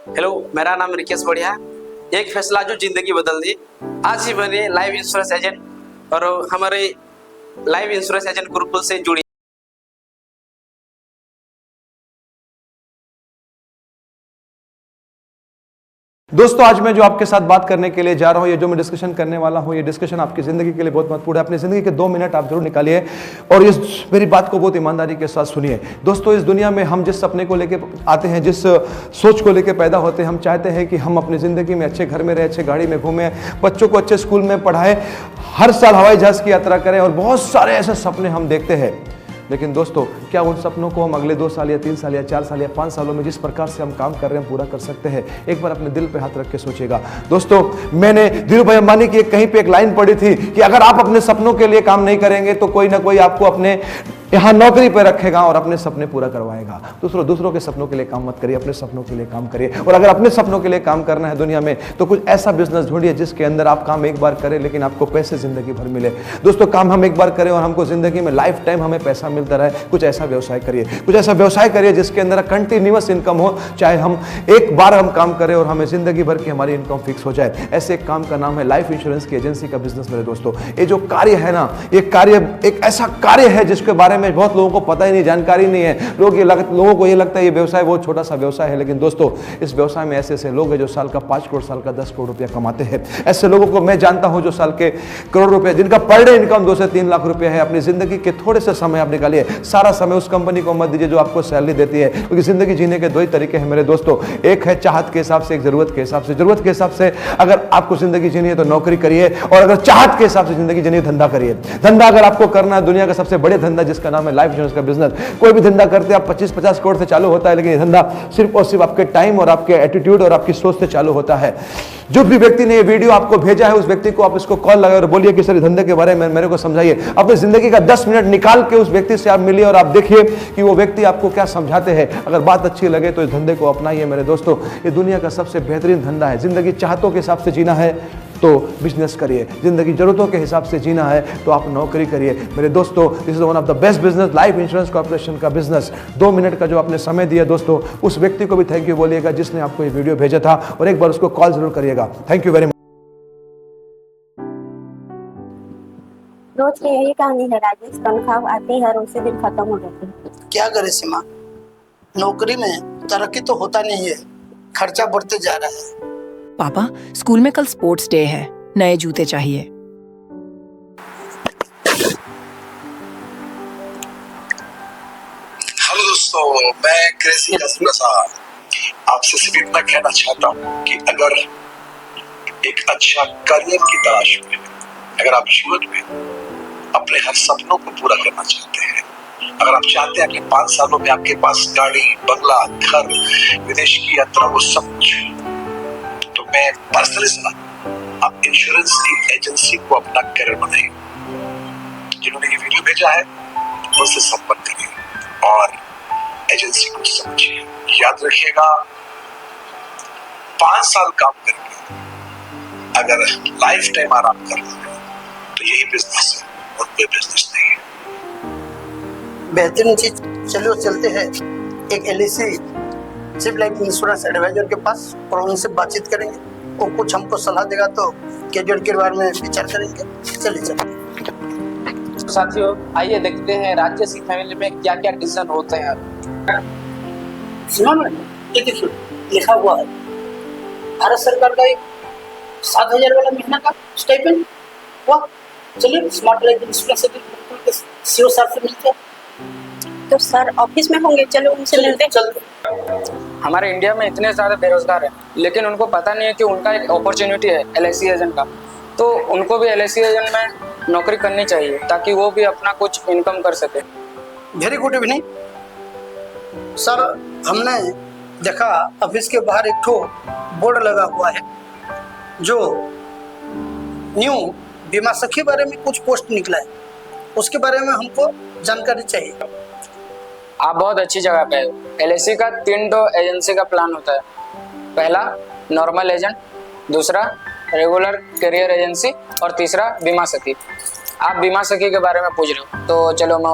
Hello, मेरा नाम रिकेश बढ़िया। एक फैसला जो जिंदगी बदल दी। आज ही बने लाइफ इंश्योरेंस एजेंट और हमारे लाइफ इंश्योरेंस एजेंट ग्रुप से जुड़ी। दोस्तों, आज मैं जो आपके साथ बात करने के लिए जा रहा हूं, ये जो मैं डिस्कशन करने वाला हूं, ये डिस्कशन आपकी ज़िंदगी के लिए बहुत महत्वपूर्ण है। अपनी ज़िंदगी के 2 मिनट आप जरूर निकालिए और इस मेरी बात को बहुत ईमानदारी के साथ सुनिए। दोस्तों, इस दुनिया में हम जिस सपने को लेकर आते हैं, जिस सोच को लेकर पैदा होते हैं, हम चाहते हैं कि हम अपनी ज़िंदगी में अच्छे घर में रहें, अच्छे गाड़ी में घूमें, बच्चों को अच्छे स्कूल में पढ़ाएं, हर साल हवाई जहाज़ की यात्रा करें और बहुत सारे ऐसे सपने हम देखते हैं। लेकिन दोस्तों, क्या उन सपनों को हम अगले 2 साल या 3 साल या 4 साल या 5 सालों में जिस प्रकार से हम काम कर रहे हैं पूरा कर सकते हैं? एक बार अपने दिल पे हाथ रख के सोचिएगा। दोस्तों, मैंने धीरू भाई अंबानी की कहीं पे एक लाइन पढ़ी थी कि अगर आप अपने सपनों के लिए काम नहीं करेंगे तो कोई ना कोई आपको अपने यहाँ नौकरी पे रखेगा और अपने सपने पूरा करवाएगा। दूसरों के सपनों के लिए काम मत करिए, अपने सपनों के लिए काम करिए। और अगर अपने सपनों के लिए काम करना है दुनिया में, तो कुछ ऐसा बिजनेस ढूंढिए जिसके अंदर आप काम एक बार करें लेकिन आपको पैसे जिंदगी भर मिले। दोस्तों, काम हम एक बार करें और हमको जिंदगी में लाइफ टाइम हमें पैसा मिलता रहे। कुछ ऐसा व्यवसाय करिए, कुछ ऐसा व्यवसाय करिए जिसके अंदर कंटिन्यूअस इनकम हो। चाहे हम एक बार हम काम करें और हमें जिंदगी भर की हमारी इनकम फिक्स हो जाए। ऐसे एक काम का नाम है लाइफ इंश्योरेंस की एजेंसी का बिजनेस। मेरे दोस्तों, ये जो कार्य है ना, ये कार्य एक ऐसा कार्य है जिसके बारे में बहुत लोगों को पता ही नहीं, जानकारी नहीं है। लोगों को ये लगता है ये व्यवसाय बहुत छोटा सा व्यवसाय है। लेकिन दोस्तों, इस व्यवसाय में ऐसे ऐसे लोग हैं जो साल का 5 करोड़, साल का 10 करोड़ रुपया कमाते हैं। ऐसे लोगों को मैं जानता हूं जो साल के करोड़ रुपए, जिनका पर डे इनकम 2 से 3 लाख रुपया है। अपनी जिंदगी के थोड़े से समय आप निकालिए, सारा समय उस कंपनी को मत दीजिए जो आपको सैलरी देती है, क्योंकि जिंदगी जीने के 2 ही तरीके हैं मेरे दोस्तों। एक है चाहत के हिसाब से, एक जरूरत के हिसाब से। जरूरत के हिसाब से अगर आपको जिंदगी जीनी है तो नौकरी करिए, और अगर चाहत के हिसाब से जिंदगी जीनी है धंधा करिए। धंधा अगर आपको करना है, दुनिया का सबसे बड़े धंधा जिसका नाम है लाइफ इंश्योरेंस का बिजनेस। कोई भी धंधा करते हैं आप 25-50 करोड़ से चालू होता है, लेकिन ये धंधा सिर्फ और सिर्फ आपके टाइम और आपके एटीट्यूड और आपकी सोच से चालू होता है। जो भी व्यक्ति ने ये वीडियो आपको भेजा है, उस व्यक्ति को आप इसको कॉल लगाए और बोलिए कि सर धंधे के बारे में मेरे को समझाइए। अपनी जिंदगी का 10 मिनट निकाल के उस व्यक्ति से आप मिलिए और आप देखिए कि वो व्यक्ति आपको क्या समझाते हैं। अगर बात अच्छी लगे तो इस धंधे को अपनाइए मेरे दोस्तों। ये दुनिया का सबसे बेहतरीन धंधा है। जिंदगी चाहतों के हिसाब से जीना है तो बिजनेस करिए, जिंदगी जरूरतों के हिसाब से जीना है तो आप नौकरी करिए। मेरे दोस्तों, this is one of the best business, life insurance corporation का बिजनेस। 2 मिनट का जो आपने समय दिया दोस्तों, उस व्यक्ति को भी थैंक यू बोलिएगा जिसने आपको ये वीडियो भेजा था, और एक बार उसको कॉल जरूर करिएगा। Thank you very much. रोज की यही कहानी है राजेश। तनख्वाह आती है और उसी दिन खत्म हो जाती है। क्या करे सीमा, नौकरी में तरक्की तो होता नहीं है, खर्चा बढ़ते जा रहा है। पापा, स्कूल में कल स्पोर्ट्स डे है, नए जूते चाहिए। हेलो दोस्तों, मैं क्रेजी कासिम प्रसाद आपसे सिर्फ इतना कहना चाहता हूँ कि अगर एक अच्छा करियर की तलाश में, अगर आप जीवन में अपने हर सपनों को पूरा करना चाहते हैं, अगर आप चाहते हैं कि 5 सालों में आपके पास गाड़ी, बंगला, घर, विदेश की यात्रा, वो सब कुछ, तो मैं पर्सनली सलाह आप इंश्योरेंस की एजेंसी को अपना करियर बनाइए। जिन्होंने ये वीडियो भेजा है उनसे संपर्क करिए और एजेंसी को समझिए। याद रखिएगा, 5 साल काम करके अगर लाइफ टाइम आराम करना है तो यही बिजनेस है और कोई बिजनेस नहीं है। बेहतरीन चीज, चलो चलते हैं एक LIC सिर्फ लाइफ इंश्योरेंस एडवाइजर के पास और उनसे बातचीत करेंगे। वो कुछ हमको सलाह देगा तो कैरियर के बारे में विचार करेंगे। चलिए चलिए साथियों, आइए देखते हैं राजेश की फैमिली में क्या क्या डिसीजन होते हैं। सीमा मैडम, ये देखिए लिखा हुआ है भारत सरकार का एक 7,000 वाला महीना का स्टाइपेंड। वाह, चलिए स्मार्ट लाइफ इंश्योरेंस के CEO साहब से मिलते हैं। तो सर ऑफिस में होंगे, चलो उनसे मिलते हैं। चलते। हमारे इंडिया में इतने ज़्यादा बेरोजगार हैं, लेकिन उनको पता नहीं है कि उनका एक अपॉर्चुनिटी है LIC एजेंट का। तो उनको भी LIC एजेंट में नौकरी करनी चाहिए ताकि वो भी अपना कुछ इनकम कर सके। Very good evening sir. हमने देखा ऑफिस के बाहर एक ठो बोर्ड लगा हुआ है जो न्यू बीमा सखी बारे में कुछ पोस्ट निकला है, उसके बारे में हमको जानकारी चाहिए। आप बहुत अच्छी जगह पे हो। LIC का 3 एजेंसी का प्लान होता है। पहला नॉर्मल एजेंट, दूसरा रेगुलर करियर एजेंसी और तीसरा बीमा सखी। आप बीमा सखी के बारे में पूछ रहे हो तो चलो मैं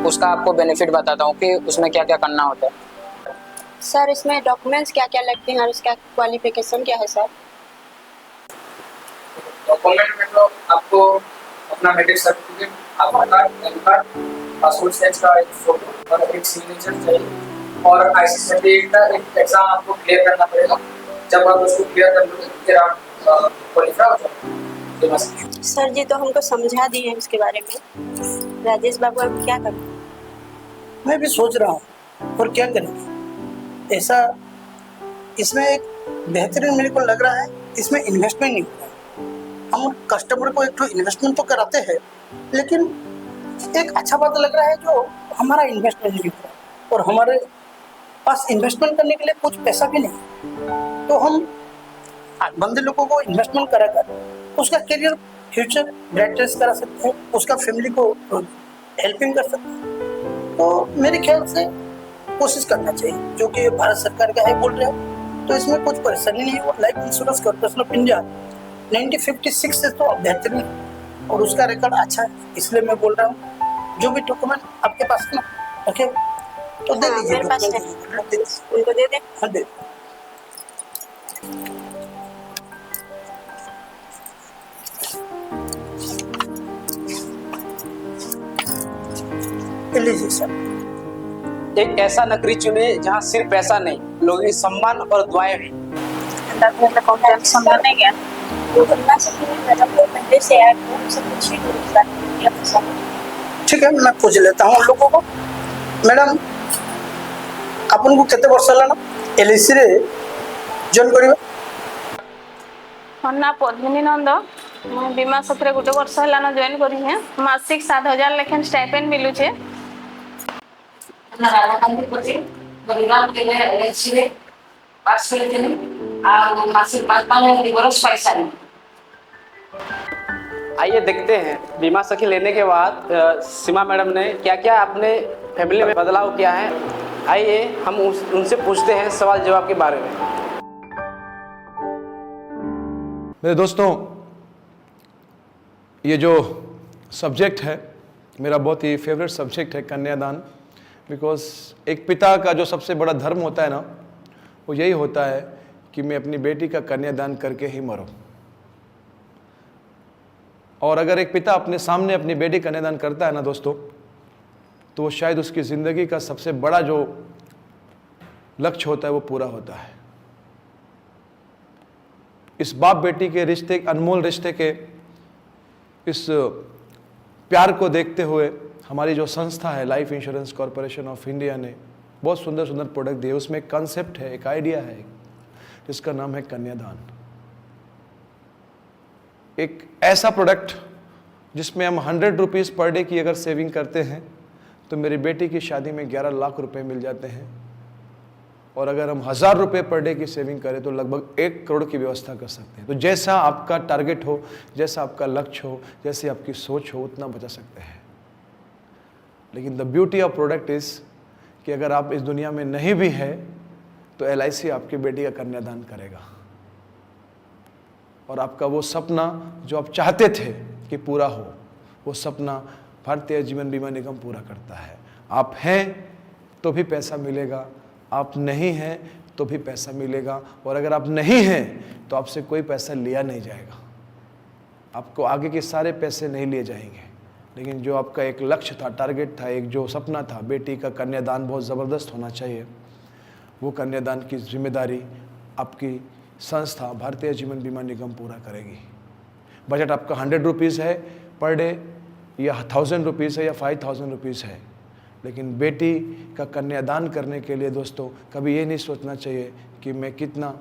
उसका आपको बेनिफिट बताता हूँ कि उसमें क्या क्या करना होता है। सर इसमें डॉक्यूमेंट्स क्या क्या लगते हैं और उसका क्वालिफिकेशन क्या है सर? डॉक्यूमेंट में तो आपको अपना matric certificate, Aadhaar card, PAN card, passport size का एक फोटो और एक सिग्नेचर चाहिए और ICSE का एक एग्जाम आपको क्लियर करना पड़ेगा। जब आप उसको क्लियर कर लोगे फिर आप क्वालिफाई हो जाओगे। सर जी तो हमको समझा दिए हैं इसके बारे में, राजेश बाबू अब क्या करें? मैं भी सोच रहा हूँ और क्या करेंगे। ऐसा इसमें एक बेहतरीन मेरे को लग रहा है, इसमें इन्वेस्टमेंट नहीं होता है। हम कस्टमर को एक तो इन्वेस्टमेंट तो कराते हैं, लेकिन एक अच्छा बात लग रहा है जो हमारा इन्वेस्टमेंट नहीं होता और हमारे पास इन्वेस्टमेंट करने के लिए कुछ पैसा भी नहीं, तो हम बंदे लोगों को इन्वेस्टमेंट कराकर उसका करियर फ्यूचर ब्राइटेस्ट करा सकते हैं, उसका फैमिली को हेल्पिंग कर सकते हैं। तो मेरे ख्याल से कोशिश करना चाहिए, जो कि भारत सरकार का है बोल रहे हैं, तो इसमें कुछ परेशानी नहीं है। Life insurance corporation of India 1956 से तो बेहतरीन और उसका रिकॉर्ड अच्छा है, इसलिए मैं बोल रहा हूँ जो भी डॉक्यूमेंट आपके पास है ना, ओके तो दे हाँ, दीजिए। मेरे पास है। उनको दे दें। हाँ दे। लीजिए सर। एक ऐसा नौकरी चुने जहाँ सिर्फ पैसा नहीं, लोगों की सम्मान और दुआएं भी। नहीं गया तो करना चाहिए। मैडम लोग पहले से ऐड हो सब कुछ ही हो। ठीक है, मैं पूछ लेता हूँ लोगों को। मैडम आपन को केते वर्ष होला ना LIC रे जॉइन करिवे? ना पद्मिनी नंद मैं बीमा सत्र गोटे वर्ष है जॉइन करी है। मासिक 7,000 लेखन स्टाइपेंड मिलू छे। राधाकांती पटेल बलिदान के लिए LIC रे पास करते हैं और मासिक 5,000 वर्ष पैसा नहीं। आइए देखते हैं बीमा सखी लेने के बाद सीमा मैडम ने क्या क्या अपने फैमिली में बदलाव किया है। आइए हम उनसे पूछते हैं सवाल जवाब के बारे में। मेरे दोस्तों, ये जो सब्जेक्ट है मेरा बहुत ही फेवरेट सब्जेक्ट है, कन्यादान। बिकॉज एक पिता का जो सबसे बड़ा धर्म होता है ना, वो यही होता है कि मैं अपनी बेटी का कन्यादान करके ही मरूं। और अगर एक पिता अपने सामने अपनी बेटी कन्यादान करता है ना दोस्तों, तो वो शायद उसकी ज़िंदगी का सबसे बड़ा जो लक्ष्य होता है वो पूरा होता है। इस बाप बेटी के रिश्ते, अनमोल रिश्ते के इस प्यार को देखते हुए हमारी जो संस्था है life insurance corporation of India ने बहुत सुंदर सुंदर प्रोडक्ट दिए। उसमें एक कॉन्सेप्ट है, एक आइडिया है जिसका नाम है कन्यादान। एक ऐसा प्रोडक्ट जिसमें हम 100 रुपीज़ पर डे की अगर सेविंग करते हैं तो मेरी बेटी की शादी में 11 लाख रुपए मिल जाते हैं। और अगर हम 1,000 रुपये पर डे की सेविंग करें तो लगभग 1 करोड़ की व्यवस्था कर सकते हैं। तो जैसा आपका टारगेट हो, जैसा आपका लक्ष्य हो, जैसी आपकी सोच हो, उतना बचा सकते हैं। लेकिन the beauty of product is कि अगर आप इस दुनिया में नहीं भी है तो LIC आपकी बेटी का कन्यादान करेगा और आपका वो सपना जो आप चाहते थे कि पूरा हो, वो सपना भारतीय जीवन बीमा निगम पूरा करता है। आप हैं तो भी पैसा मिलेगा, आप नहीं हैं तो भी पैसा मिलेगा, और अगर आप नहीं हैं तो आपसे कोई पैसा लिया नहीं जाएगा। आपको आगे के सारे पैसे नहीं लिए जाएंगे, लेकिन जो आपका एक लक्ष्य था, टारगेट था, एक जो सपना था, बेटी का कन्यादान बहुत ज़बरदस्त होना चाहिए, वो कन्यादान की जिम्मेदारी आपकी संस्था भारतीय जीवन बीमा निगम पूरा करेगी। बजट आपका 100 रुपीज़ है पर डे, या 1,000 रुपीज़ है, या 5,000 रुपीज़ है। लेकिन बेटी का कन्यादान करने के लिए दोस्तों कभी ये नहीं सोचना चाहिए कि मैं कितना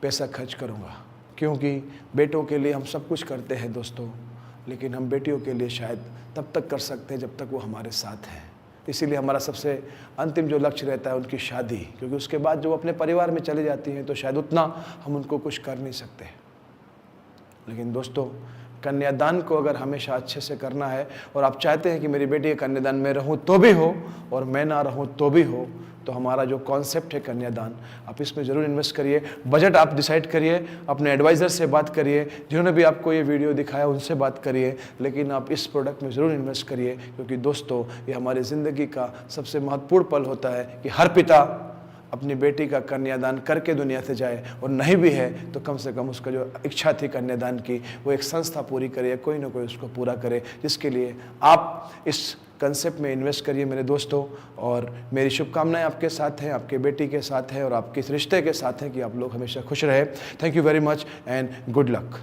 पैसा खर्च करूँगा, क्योंकि बेटों के लिए हम सब कुछ करते हैं दोस्तों, लेकिन हम बेटियों के लिए शायद तब तक कर सकते हैं जब तक वो हमारे साथ हैं। इसीलिए हमारा सबसे अंतिम जो लक्ष्य रहता है उनकी शादी, क्योंकि उसके बाद जो अपने परिवार में चली जाती हैं तो शायद उतना हम उनको कुछ कर नहीं सकते। लेकिन दोस्तों, कन्यादान को अगर हमेशा अच्छे से करना है और आप चाहते हैं कि मेरी बेटी के कन्यादान में रहूं तो भी हो और मैं ना रहूं तो भी हो, तो हमारा जो कॉन्सेप्ट है कन्यादान, आप इसमें ज़रूर इन्वेस्ट करिए। बजट आप डिसाइड करिए, अपने एडवाइज़र से बात करिए, जिन्होंने भी आपको ये वीडियो दिखाया उनसे बात करिए, लेकिन आप इस प्रोडक्ट में ज़रूर इन्वेस्ट करिए, क्योंकि दोस्तों ये हमारी ज़िंदगी का सबसे महत्वपूर्ण पल होता है कि हर पिता अपनी बेटी का कन्यादान करके दुनिया से जाए, और नहीं भी है तो कम से कम उसका जो इच्छा थी कन्यादान की वो एक संस्था पूरी करे या कोई ना कोई उसको पूरा करे, जिसके लिए आप इस कंसेप्ट में इन्वेस्ट करिए मेरे दोस्तों। और मेरी शुभकामनाएं आपके साथ हैं, आपके बेटी के साथ हैं और आपके इस रिश्ते के साथ हैं कि आप लोग हमेशा खुश रहे। Thank you very much and good luck.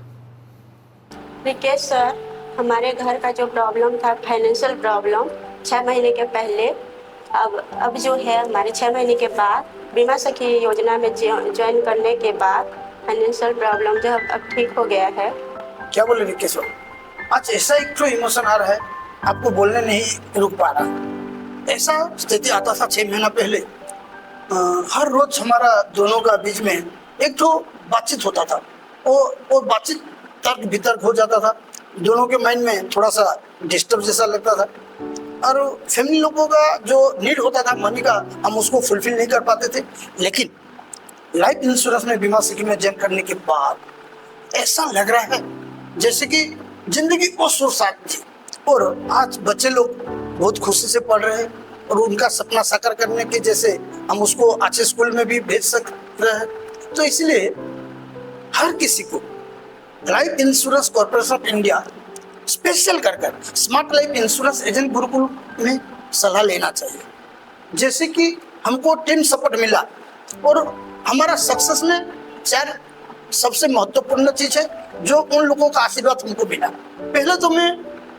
Rikesh sir, हमारे घर का जो प्रॉब्लम था, फाइनेंशियल प्रॉब्लम, 6 महीने के पहले, अब जो है हमारे 6 महीने के बाद बीमा सखी योजना में ज्वाइन करने के बाद फाइनेंशियल प्रॉब्लम जो अब ठीक हो गया है। क्या बोले रिकेश भाई, आज ऐसा एक तो इमोशन आ रहा है, आपको बोलने नहीं रुक पा रहा। ऐसा स्थिति आता था 6 महीना पहले। हर रोज हमारा दोनों का बीच में एक तो बातचीत होता था, और बातचीत तर्क वितर्क हो जाता था, दोनों के माइंड में थोड़ा सा डिस्टर्ब जैसा लगता था, और फैमिली लोगों का जो नीड होता था मनी का, हम उसको फुलफिल नहीं कर पाते थे। लेकिन लाइफ इंश्योरेंस में बीमा स्कीम में ज्वाइन करने के बाद ऐसा लग रहा है जैसे कि जिंदगी और सुरसाट थी, और आज बच्चे लोग बहुत खुशी से पढ़ रहे हैं और उनका सपना साकार करने के जैसे हम उसको अच्छे स्कूल में भी भेज सक रहे हैं। तो इसलिए हर किसी को life insurance corporation of India special कर smart life insurance agent Gurukul में सलाह लेना चाहिए। जैसे कि हमको टीम सपोर्ट मिला, और हमारा सक्सेस में 4 सबसे महत्वपूर्ण चीज है जो उन लोगों का आशीर्वाद हमको मिला। पहले तो मैं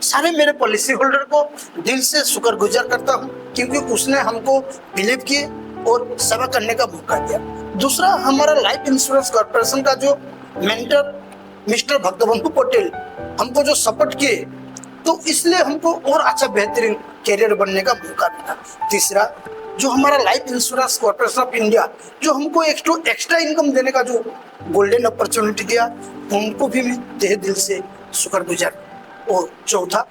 सारे मेरे पॉलिसी होल्डर को दिल से शुक्रगुजार करता हूँ, क्योंकि उसने हमको बिलीव किए और सेवा करने का मौका दिया। दूसरा, हमारा लाइफ इंश्योरेंस कॉर्पोरेशन का जो मेंटर मिस्टर भक्तबंधु पटेल हमको जो सपोर्ट किए, तो इसलिए हमको और अच्छा बेहतरीन कैरियर बनने का मौका मिला। तीसरा, जो हमारा life insurance corporation of India जो हमको एक्स्ट्रा इनकम देने का जो गोल्डन अपॉर्चुनिटी दिया, उनको भी मैं तहे दिल से शुक्रगुजार। और चौथा,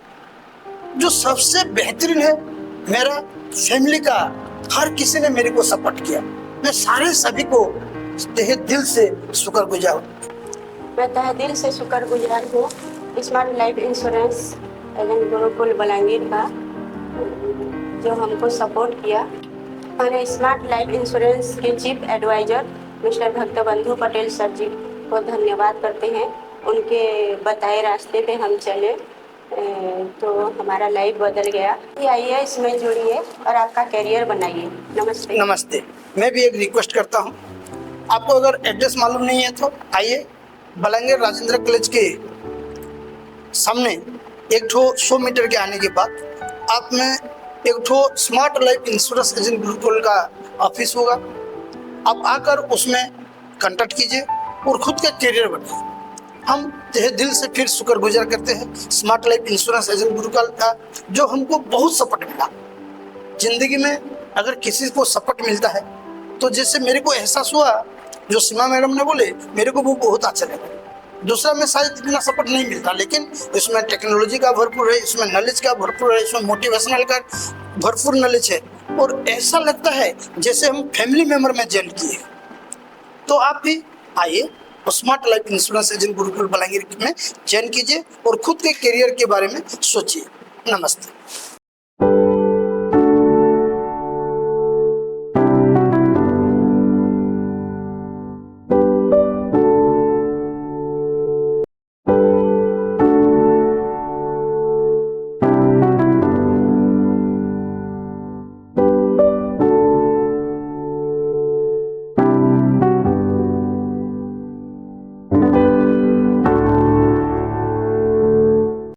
जो सबसे बेहतरीन है, मेरा फैमिली का हर किसी ने मेरे को सपोर्ट किया। मैं सारे सभी को तहे दिल से शुक्रगुजार हूँ। मैं तहे दिल से शुक्रगुजार हूँ smart life insurance agent Gurukul Balangir का, जो हमको सपोर्ट किया। हमारे स्मार्ट लाइफ इंश्योरेंस के chief adviser mister Bhaktabandhu Patel sir ji को धन्यवाद करते हैं। उनके बताए रास्ते पे हम चले तो हमारा लाइफ बदल गया। आइए इसमें जुड़िए और आपका कैरियर बनाइए। नमस्ते। नमस्ते। मैं भी एक रिक्वेस्ट करता हूँ, आपको अगर एड्रेस मालूम नहीं है तो आइए, बलांगीर राजेंद्र कॉलेज के सामने 100 मीटर के आने के बाद आप में एक smart life insurance agent Gurukul का ऑफिस होगा। आप आकर उसमें कांटेक्ट कीजिए और खुद का कैरियर बनाइए। हम तहे दिल से फिर शुक्रगुजार करते हैं smart life insurance agent Gurukul का, जो हमको बहुत सपोर्ट मिला। जिंदगी में अगर किसी को सपोर्ट मिलता है तो जैसे मेरे को एहसास हुआ, जो सीमा मैडम ने बोले, मेरे को वो बहुत अच्छा लगा। दूसरा में शायद इतना सपोर्ट नहीं मिलता, लेकिन इसमें टेक्नोलॉजी का भरपूर है, इसमें नॉलेज का भरपूर है, इसमें मोटिवेशनल का भरपूर नॉलेज है, और ऐसा लगता है जैसे हम फैमिली मेंबर में ज्वाइन किए। तो आप भी आइए और smart life insurance agent Gurukul Balangir में ज्वाइन कीजिए और खुद के करियर के बारे में सोचिए। नमस्ते।